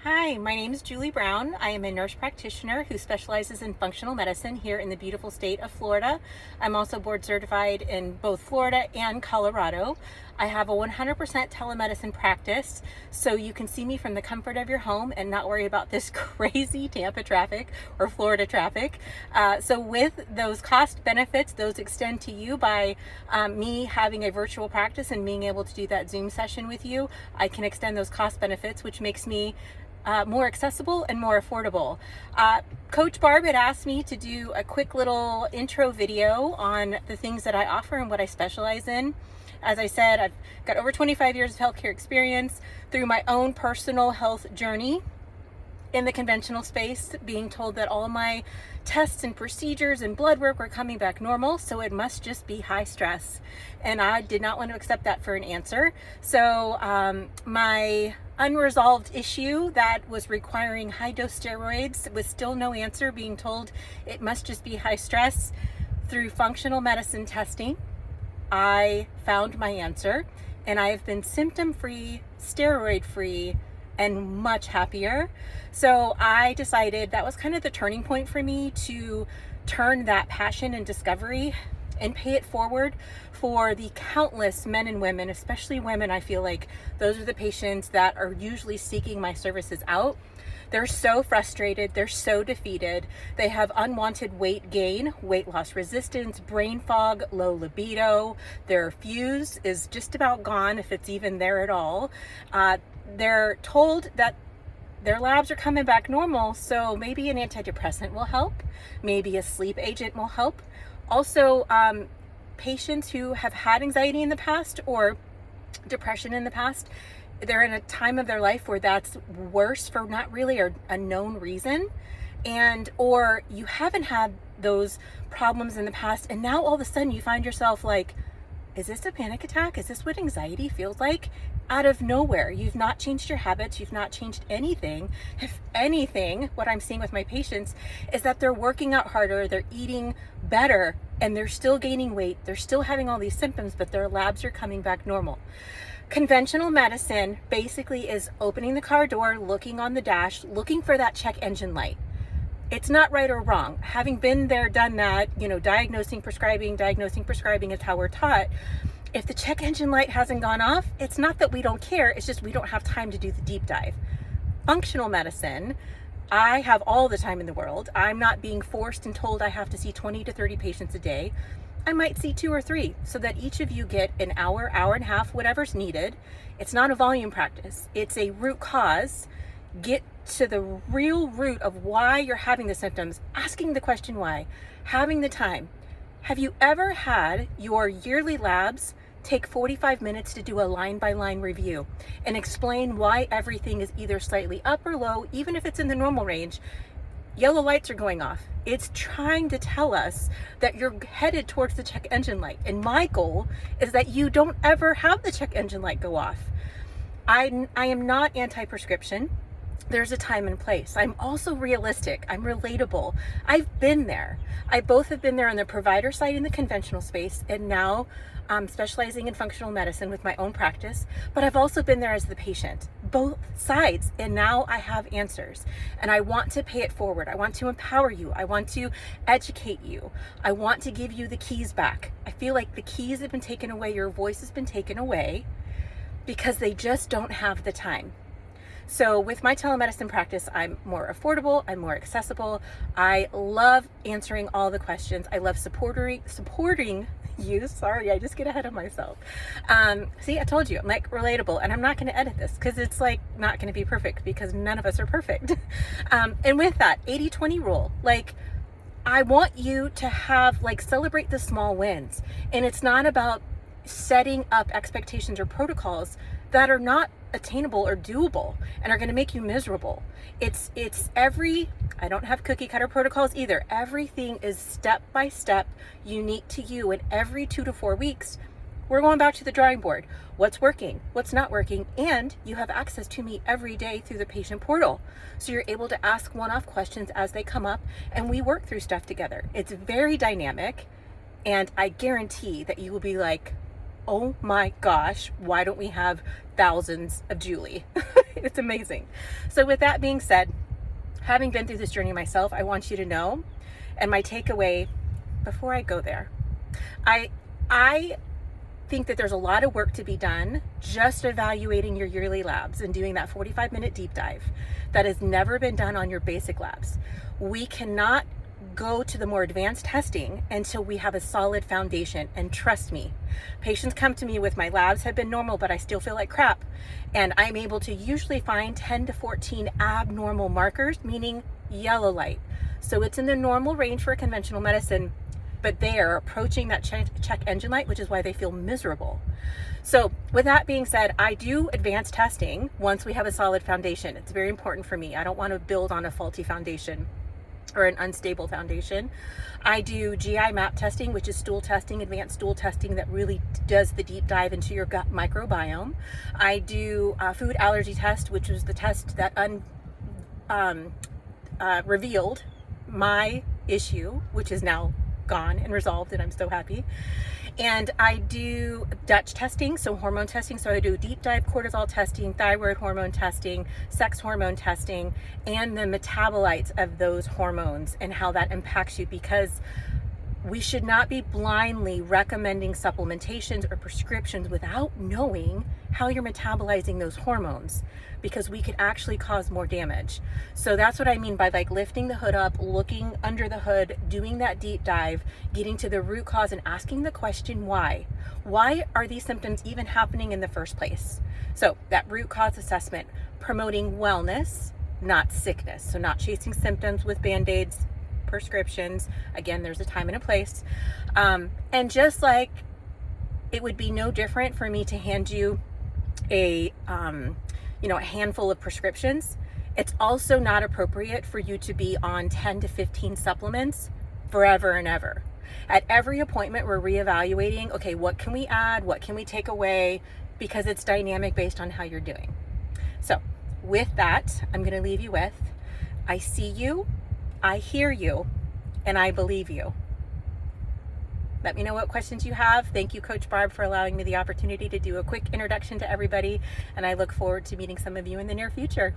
Hi, my name is Julie Brown. I am a nurse practitioner who specializes in functional medicine here in the beautiful state of Florida. I'm also board certified in both Florida and Colorado. I have a 100% telemedicine practice, so you can see me from the comfort of your home and not worry about this crazy Tampa traffic or Florida traffic. So with those cost benefits, those extend to you by me having a virtual practice and being able to do that Zoom session with you. I can extend those cost benefits, which makes me more accessible and more affordable. Coach Barb had asked me to do a quick little intro video on the things that I offer and what I specialize in. As I said, I've got over 25 years of healthcare experience through my own personal health journey in the conventional space, being told that all of my tests and procedures and blood work were coming back normal, so it must just be high stress. And I did not want to accept that for an answer. So my unresolved issue that was requiring high dose steroids with still no answer, being told it must just be high stress, through functional medicine testing, I found my answer, and I have been symptom-free, steroid-free, and much happier. So I decided that was kind of the turning point for me to turn that passion and discovery and pay it forward for the countless men and women, especially women. I feel like those are the patients that are usually seeking my services out. They're so frustrated, they're so defeated, they have unwanted weight gain, weight loss resistance, brain fog, low libido, their fuse is just about gone if it's even there at all. They're told that their labs are coming back normal, so maybe an antidepressant will help, maybe a sleep agent will help. Also, patients who have had anxiety in the past or depression in the past, they're in a time of their life where that's worse for not really a known reason, or you haven't had those problems in the past, and now all of a sudden you find yourself like, is this a panic attack? Is this what anxiety feels like? Out of nowhere. You've not changed your habits. You've not changed anything. If anything, what I'm seeing with my patients is that they're working out harder, they're eating better, and they're still gaining weight. They're still having all these symptoms, but their labs are coming back normal. Conventional medicine basically is opening the car door, looking on the dash, looking for that check engine light. It's not right or wrong. Having been there, done that, diagnosing, prescribing is how we're taught. If the check engine light hasn't gone off, it's not that we don't care, it's just we don't have time to do the deep dive. Functional medicine, I have all the time in the world. I'm not being forced and told I have to see 20 to 30 patients a day. I might see 2 or 3 so that each of you get an hour, hour and a half, whatever's needed. It's not a volume practice. It's a root cause. Get to the real root of why you're having the symptoms, asking the question why, having the time. Have you ever had your yearly labs take 45 minutes to do a line-by-line review and explain why everything is either slightly up or low, even if it's in the normal range? Yellow lights are going off. It's trying to tell us that you're headed towards the check engine light. And my goal is that you don't ever have the check engine light go off. I am not anti-prescription. There's a time and place. I'm also realistic. I'm relatable. I've been there. I both have been there on the provider side in the conventional space, and now I'm specializing in functional medicine with my own practice, but I've also been there as the patient, both sides, and now I have answers, and I want to pay it forward. I want to empower you. I want to educate you. I want to give you the keys back. I feel like the keys have been taken away. Your voice has been taken away because they just don't have the time. So with my telemedicine practice, I'm more affordable, I'm more accessible. I love answering all the questions. I love supporting you. Sorry, I just get ahead of myself. See, I told you, I'm like relatable, and I'm not gonna edit this because it's like not gonna be perfect because none of us are perfect. And with that 80-20 rule, like I want you to have celebrate the small wins. And it's not about setting up expectations or protocols that are not attainable or doable and are going to make you miserable. It's I don't have cookie cutter protocols either. Everything is step by step, unique to you, and every 2 to 4 weeks we're going back to the drawing board. What's working, what's not working, and you have access to me every day through the patient portal. So you're able to ask one-off questions as they come up, and we work through stuff together. It's very dynamic, and I guarantee that you will be like, oh my gosh, why don't we have thousands of Julie? It's amazing. So with that being said, having been through this journey myself, I want you to know, and my takeaway before I go there, I think that there's a lot of work to be done just evaluating your yearly labs and doing that 45-minute deep dive that has never been done on your basic labs. We cannot go to the more advanced testing until we have a solid foundation. And trust me, patients come to me with my labs have been normal, but I still feel like crap. And I'm able to usually find 10 to 14 abnormal markers, meaning yellow light. So it's in the normal range for conventional medicine, but they are approaching that check engine light, which is why they feel miserable. So with that being said, I do advanced testing once we have a solid foundation. It's very important for me. I don't want to build on a faulty foundation or an unstable foundation. I do GI map testing, which is stool testing, advanced stool testing that really does the deep dive into your gut microbiome. I do a food allergy test, which was the test that revealed my issue, which is now gone and resolved, and I'm so happy. And I do Dutch testing, so hormone testing. So I do deep dive cortisol testing, thyroid hormone testing, sex hormone testing, and the metabolites of those hormones and how that impacts you, because we should not be blindly recommending supplementations or prescriptions without knowing how you're metabolizing those hormones, because we could actually cause more damage. So that's what I mean by like lifting the hood up, looking under the hood, doing that deep dive, getting to the root cause and asking the question, why? Why are these symptoms even happening in the first place? So that root cause assessment, promoting wellness, not sickness. So not chasing symptoms with Band-Aids, prescriptions. Again, there's a time and a place. And just like it would be no different for me to hand you a handful of prescriptions, it's also not appropriate for you to be on 10 to 15 supplements forever and ever. At every appointment, we're reevaluating, okay, what can we add? What can we take away? Because it's dynamic based on how you're doing. So with that, I'm going to leave you with, I see you, I hear you, and I believe you. Let me know what questions you have. Thank you, Coach Barb, for allowing me the opportunity to do a quick introduction to everybody, and I look forward to meeting some of you in the near future.